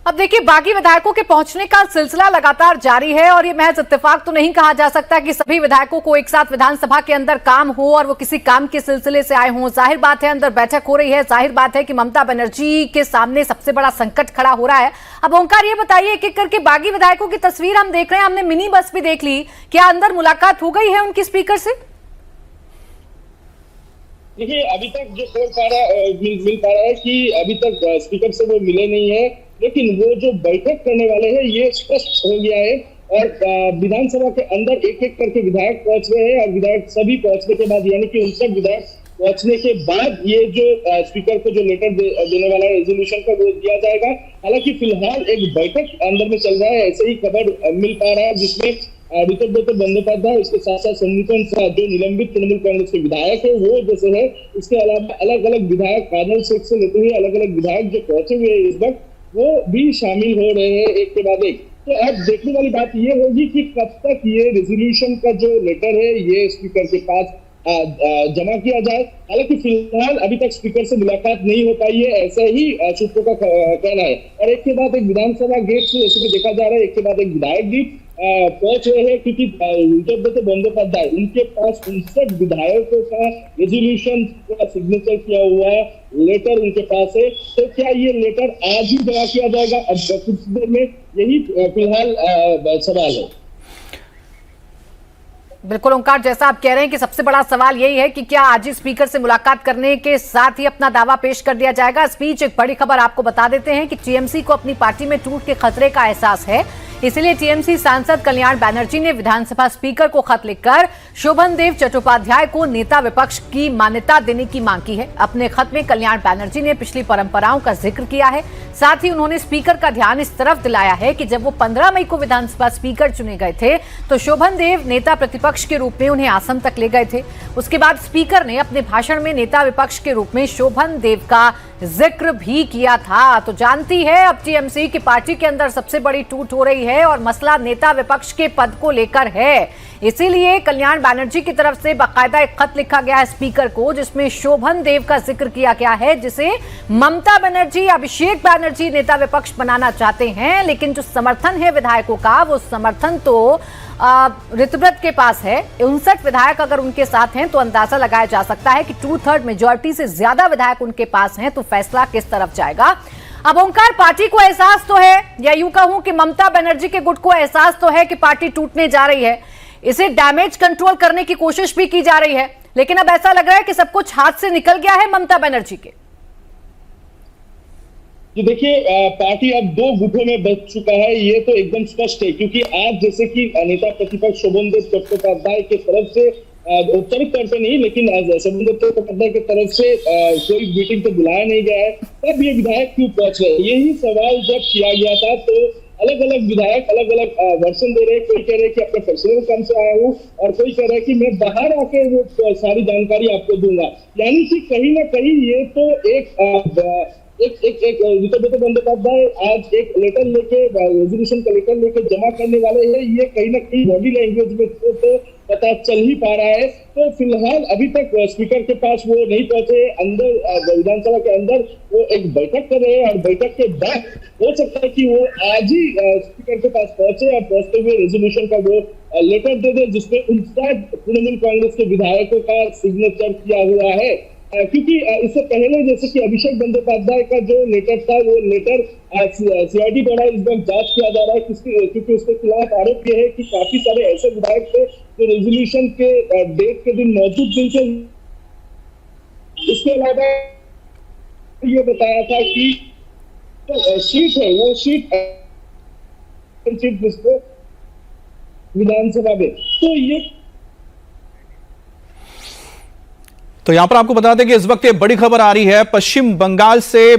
अब देखिए, बागी विधायकों के पहुंचने का सिलसिला लगातार जारी है और ये महज इत्तेफाक तो नहीं कहा जा सकता कि सभी विधायकों को एक साथ विधानसभा के अंदर काम हो और वो किसी काम के सिलसिले से आए हों। जाहिर बात है अंदर बैठक हो रही है, जाहिर बात है कि ममता बनर्जी के सामने सबसे बड़ा संकट खड़ा हो रहा है। अब ओंकार, ये बताइए एक एक करके बागी विधायकों की तस्वीर हम देख रहे हैं, हमने मिनी बस भी देख ली, क्या अंदर मुलाकात हो गई है उनकी स्पीकर से? देखिए, अभी तक जो मिल पा रहा है कि अभी तक स्पीकर से वो मिले नहीं है, लेकिन वो जो बैठक करने वाले हैं ये स्पष्ट हो गया है। और विधानसभा के अंदर एक एक करके विधायक पहुंच रहे हैं और विधायक सभी पहुंचने के बाद, यानी कि 59 विधायक पहुंचने के बाद ये जो स्पीकर को जो लेटर देने वाला है रेजोल्यूशन का, वो दिया जाएगा। हालांकि फिलहाल एक बैठक अंदर में चल रहा है, ऐसे ही खबर मिल पा रहा है, जिसमें ऋतुव्रत बंदोपाध्याय, उसके साथ साथ संगीतन शाह जो निलंबित तृणमूल कांग्रेस के विधायक है वो जैसे है, इसके अलावा अलग अलग विधायक कार्नल शेख से लेते हुए अलग अलग विधायक जो पहुंचे हुए हैं इस वक्त, वो भी शामिल हो रहे हैं एक के बाद एक। तो अब देखने वाली बात ये होगी कि कब तक ये रेजोल्यूशन का जो लेटर है ये स्पीकर के पास जमा किया जाए। हालांकि फिलहाल अभी तक स्पीकर से मुलाकात नहीं हो पाई है, ऐसा ही सूत्रों का कहना है। और एक के बाद एक विधानसभा गेट से जैसे कि देखा जा रहा है, एक के बाद एक विधायक भी पहुंच रहे हैं, क्योंकि ऋतुव्रत बंदोपाध्याय उनके पास 59 विधायकों का रेजोल्यूशन का सिग्नेचर किया हुआ लेटर उनके पास है। तो क्या ये लेटर आज ही जमा किया जाएगा? अब कुछ देर में, यही फिलहाल सवाल है। बिल्कुल ओंकार, जैसा आप कह रहे हैं कि सबसे बड़ा सवाल यही है कि क्या आज ही स्पीकर से मुलाकात करने के साथ ही अपना दावा पेश कर दिया जाएगा। इस बीच एक बड़ी खबर आपको बता देते हैं कि टीएमसी को अपनी पार्टी में टूट के खतरे का एहसास है, इसलिए टीएमसी सांसद कल्याण बैनर्जी ने विधानसभा स्पीकर को खत लिखकर शोभन देव चट्टोपाध्याय को नेता विपक्ष की मान्यता देने की मांग की है। अपने खत में कल्याण बैनर्जी ने पिछली परंपराओं का जिक्र किया है, साथ ही उन्होंने स्पीकर का ध्यान इस तरफ दिलाया है कि जब वो 15 मई को विधानसभा स्पीकर चुने गए थे तो शोभन देव नेता प्रतिपक्ष के रूप में उन्हें आसन तक ले गए थे। उसके बाद स्पीकर ने अपने भाषण में नेता विपक्ष के रूप में शोभन देव का जिक्र भी किया था। तो जानती है अब टीएमसी की पार्टी के अंदर सबसे बड़ी टूट हो रही है और मसला नेता विपक्ष के पद को लेकर है। इसीलिए कल्याण बैनर्जी की तरफ से बाकायदा एक खत लिखा गया है स्पीकर को, जिसमें शोभन देव का जिक्र किया गया है, जिसे ममता बनर्जी, अभिषेक बैनर्जी नेता विपक्ष बनाना चाहते हैं। लेकिन जो समर्थन है विधायकों का, वो समर्थन तो ऋतुव्रत के पास है। 59 विधायक अगर उनके साथ हैं तो अंदाजा लगाया जा सकता है कि 2/3 मेजॉरिटी से ज्यादा विधायक उनके पास हैं, तो फैसला किस तरफ जाएगा। अब ओंकार, पार्टी को एहसास तो है, या यूं कहूं कि ममता बनर्जी के गुट को एहसास तो है कि पार्टी टूटने जा रही है, इसे डैमेज कंट्रोल करने की कोशिश भी की जा रही है, लेकिन अब ऐसा लग रहा है कि सब कुछ हाथ से निकल गया है ममता बनर्जी के। तो देखिए, पार्टी अब 2 गुटों में बच चुका है, ये तो एकदम स्पष्ट है। क्योंकि आज जैसे कि नेता प्रतिपक्ष शोभन देव चट्टोपाध्याय की तरफ से औपचारिक तौर पर नहीं, लेकिन शोभन देव चट्टोपाध्याय की तरफ से कोई मीटिंग तो बुलाया नहीं गया है, तब ये विधायक क्यों पहुंच रहे हैं, यही सवाल जब किया गया था तो अलग अलग विधायक अलग अलग वर्षन दे रहे हैं। कोई कह रहे हैं कि अपने पर्सनल काम से आया हूँ, और कोई कह रहा है कि मैं बाहर आके वो सारी जानकारी आपको दूंगा। यानी कि कहीं ना कहीं ये तो एक ऋतुव्रत बंदोपाध्याय आज एक लेटर लेके, रेजोल्यूशन का लेटर लेके जमा करने वाले हैं। ये कहीं ना कहीं बॉडी लैंग्वेज में तो पता चल ही पा रहा है। तो फिलहाल अभी तक स्पीकर के पास वो नहीं पहुंचे, अंदर विधानसभा के अंदर वो एक बैठक कर रहे हैं, और बैठक के बाद हो सकता है कि वो आज ही स्पीकर के पास पहुंचे और पहुंचते हुए रेजोल्यूशन का वो लेटर दे दे, जिसमें 59 तृणमूल कांग्रेस के विधायकों का सिग्नेचर किया हुआ है। क्योंकि इससे पहले जैसे कि अभिषेक बंदोपाध्याय का जो लेटर था, वो लेटर सीआईडी द्वारा इस वक्त जांच किया जा रहा है, क्योंकि उसके खिलाफ आरोप ये है कि काफी सारे ऐसे विधायक थे जो रेजोल्यूशन के डेट के दिन मौजूद नहीं थे। इसके अलावा ये बताया था कि सीट है, वो सीट जिसको विधानसभा में, तो यहां पर आपको बता दें कि इस वक्त ये बड़ी खबर आ रही है, पश्चिम बंगाल से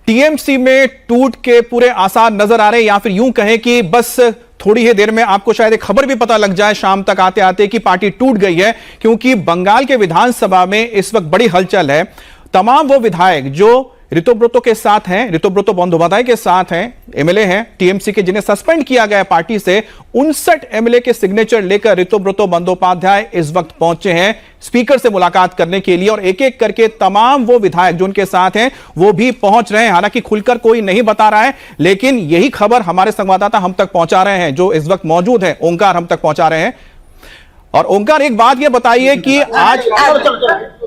टीएमसी में टूट के पूरे आसार नजर आ रहे हैं, या फिर यूं कहें कि बस थोड़ी ही देर में आपको शायद एक खबर भी पता लग जाए शाम तक आते आते कि पार्टी टूट गई है। क्योंकि बंगाल के विधानसभा में इस वक्त बड़ी हलचल है। तमाम वो विधायक जो ऋतुव्रत के साथ हैं, ऋतुव्रत बंदोपाध्याय के साथ हैं, एमएलए हैं टीएमसी के जिन्हें सस्पेंड किया गया पार्टी से, 59 एमएलए के सिग्नेचर लेकर ऋतुव्रत बंदोपाध्याय इस वक्त पहुंचे हैं स्पीकर से मुलाकात करने के लिए और एक एक करके तमाम वो विधायक जो उनके साथ हैं वो भी पहुंच रहे हैं। हालांकि खुलकर कोई नहीं बता रहा है, लेकिन यही खबर हमारे संवाददाता हम तक पहुंचा रहे हैं जो इस वक्त मौजूद है, ओंकार हम तक पहुंचा रहे हैं। और ओंकार, एक बात ये बताइए कि आज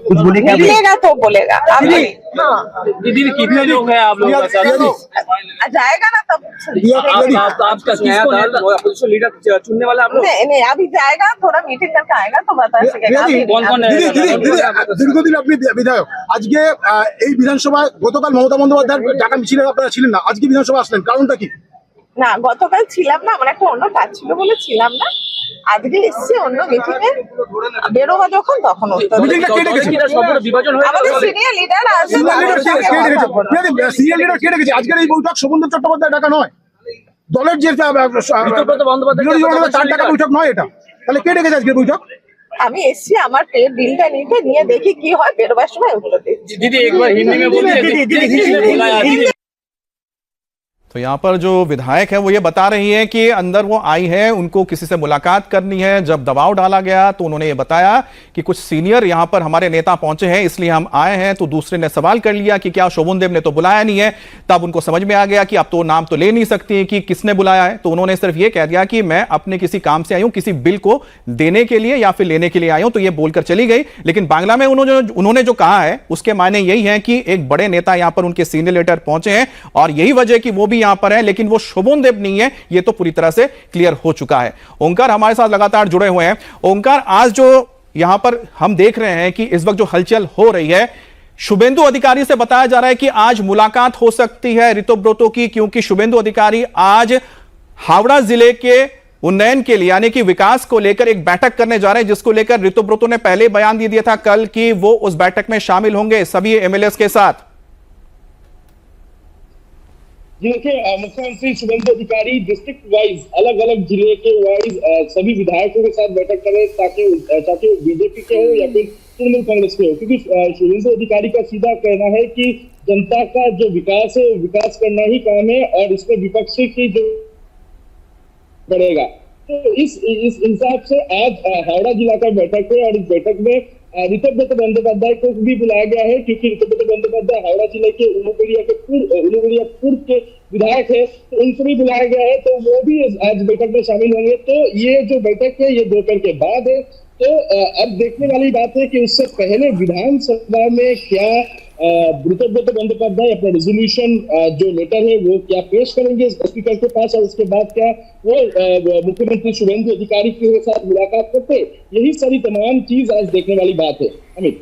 कुछ बोलेगा तो बोलेगा आप। हाँ दीदी, कितने लोग हैं आप लोगों का साथ? जाएगा ना तब आपका लीडर चुनने वाला आप लोग? नहीं, अभी जाएगा, थोड़ा मीटिंग करके आएगा तो बता सकेगा कौन कौन है। দীর্ঘদিন আপনি বিধায়ক, আজকে এই বিধানসভায় গতকাল মমতা বন্দ্যোপাধ্যায়ের টাকা মিছিলে আপনারা ছিলেন না, আজকে বিধানসভা আসলেন, কারণটা কি? না, গতকাল ছিলাম না, আমার একটা অন্য কাজ ছিল বলে ছিলাম না। আজকে এসছি অন্য মিটিংয়ে, বেরোবা যখন তখন আমাদের সিনিয়র লিডার আসবে। সিনিয়র লিডার কে রেখেছে আজকের এই বৈঠক? শোভনদেব চট্টোপাধ্যায় ডাকা নয়, দলের যে তার টাকা বৈঠক নয় এটা, তাহলে কে রেখেছে আজকের বৈঠক? আমি এসছি আমার বিলটা নিয়ে দেখি কি হয়, বেরোবার সময় উত্তর দিচ্ছি। दीदी एक बार हिंदी में बोलिए। तो यहां पर जो विधायक है वो ये बता रही है कि अंदर वो आई है, उनको किसी से मुलाकात करनी है। जब दबाव डाला गया तो उन्होंने ये बताया कि कुछ सीनियर यहां पर हमारे नेता पहुंचे हैं इसलिए हम आए हैं। तो दूसरे ने सवाल कर लिया कि क्या शोभनदेव ने तो बुलाया नहीं है। तब उनको समझ में आ गया कि अब तो नाम तो ले नहीं सकती कि किसने बुलाया है। तो उन्होंने सिर्फ ये कह दिया कि मैं अपने किसी काम से आई हूं, किसी बिल को देने के लिए या फिर लेने के लिए आई हूं। तो ये बोलकर चली गई। लेकिन बांग्ला में उन्होंने जो कहा है उसके मायने यही है कि एक बड़े नेता यहां पर उनके सीनियर लीडर पहुंचे हैं और यही वजह कि वो भी यहां पर है, लेकिन वो शोभनदेव नहीं है, ये तो पूरी तरह से क्लियर हो चुका है। ओंकार हमारे साथ लगातार जुड़े हुए हैं। ओंकार, आज जो यहां पर हम देख रहे हैं कि इस वक्त जो हलचल हो रही है, शुभेंदु अधिकारी से बताया जा रहा है कि आज मुलाकात हो सकती है ऋतुव्रतों की, क्योंकि शुभेंदु अधिकारी आज हावड़ा जिले के उन्नयन के लिए यानी कि विकास को लेकर एक बैठक करने जा रहे हैं, जिसको लेकर ऋतुव्रतों ने पहले बयान दे दिया था कल कि वो उस बैठक में शामिल होंगे सभी एमएलए के साथ। देखिए, मुख्यमंत्री शुभेंदु अधिकारी डिस्ट्रिक्ट वाइज अलग अलग जिले के वाइज सभी विधायकों के साथ बैठक करें ताकि बीजेपी के हो या फिर तृणमूल कांग्रेस के हो, क्योंकि शुभेंदु अधिकारी का सीधा कहना है कि जनता का जो विकास है विकास करना ही काम है और इसमें विपक्षी की जो बढ़ेगा। तो इस हिसाब से आज हावड़ा जिला का बैठक है और इस बैठक में ऋतुव्रत बंदोपाध्याय को भी बुलाया गया है, क्योंकि ऋतुव्रत बंदोपाध्याय हावड़ा जिले के उलूबेड़िया पूर्व के विधायक है, तो उनको भी बुलाया गया है। तो वो भी आज बैठक में शामिल होंगे। तो ये जो बैठक है ये दोपहर के बाद है। तो अब देखने वाली बात है कि उससे पहले विधानसभा में क्या ऋतुव्रत बंदोपाध्याय अपना रेजोल्यूशन जो लेटर है वो क्या पेश करेंगे स्पीकर के पास, और उसके बाद क्या वो मुख्यमंत्री शुभेंदु अधिकारी के साथ मुलाकात करते, यही सारी तमाम चीज आज देखने वाली बात है। अमित,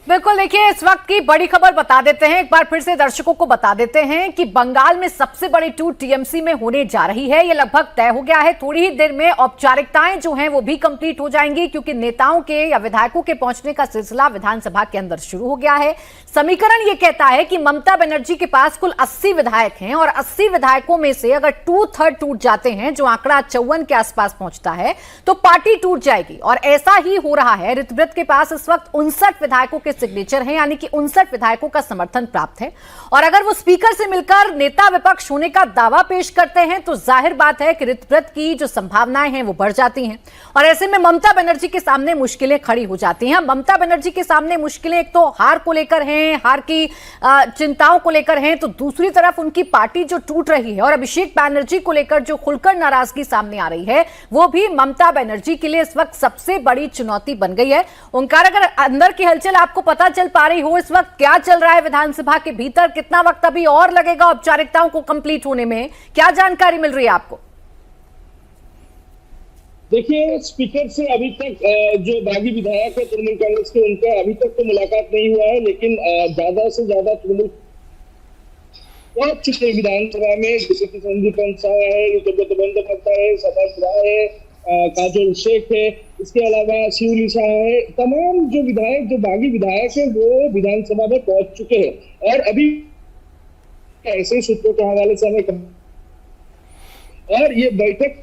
बिल्कुल, देखिए इस वक्त की बड़ी खबर बता देते हैं, एक बार फिर से दर्शकों को बता देते हैं कि बंगाल में सबसे बड़ी टूर टीएमसी में होने जा रही है। ये लगभग तय हो गया है। थोड़ी ही देर में औपचारिकताएं जो हैं वो भी कंप्लीट हो जाएंगी, क्योंकि नेताओं के या विधायकों के पहुंचने का सिलसिला विधानसभा के अंदर शुरू हो गया है। समीकरण ये कहता है कि ममता बनर्जी के पास कुल 80 विधायक हैं और 80 विधायकों में से अगर 2/3 टूट जाते हैं, जो आंकड़ा 54 के आसपास पहुंचता है, तो पार्टी टूट जाएगी। और ऐसा ही हो रहा है। ऋतुव्रत के पास इस वक्त 59 विधायकों के सिग्नेचर हैं, यानी कि 59 विधायकों का समर्थन प्राप्त है। और अगर वो स्पीकर से मिलकर नेता विपक्ष होने का दावा पेश करते हैं तो जाहिर बात है कि ऋतुव्रत की जो संभावनाएं हैं वो बढ़ जाती हैं। और ऐसे में ममता बनर्जी के सामने मुश्किलें खड़ी हो जाती हैं। ममता बनर्जी के सामने मुश्किलें एक तो हार को लेकर हैं, हार की चिंताओं को लेकर हैं, तो दूसरी तरफ उनकी पार्टी जो टूट रही है और अभिषेक बैनर्जी को लेकर जो खुलकर नाराजगी सामने आ रही है, वो भी ममता बनर्जी के लिए इस वक्त सबसे बड़ी चुनौती बन गई है। ओंकार, अगर अंदर की हलचल आपको पता चल पा रही हो, इस वक्त क्या चल रहा है विधानसभा के भीतर, कितना वक्त अभी और लगेगा औपचारिकताओं को कंप्लीट होने में, क्या जानकारी मिल रही है आपको? देखिए, स्पीकर से अभी तक जो बागी विधायक है तृणमूल कांग्रेस के, उनका अभी तक तो मुलाकात नहीं हुआ है, लेकिन ज्यादा से ज्यादा तृणमूल पहुंच चुके हैं विधानसभा में, जैसे कि संदीप पंसा है, ऋतुव्रत बंदोपाध्याय है, सदानंद राय है, काजल शेख है, इसके अलावा शिवलीशा है। तमाम जो विधायक, जो बागी विधायक है, वो विधानसभा में पहुंच चुके हैं। और अभी ऐसे सूत्रों के हवाले से हमें, और ये बैठक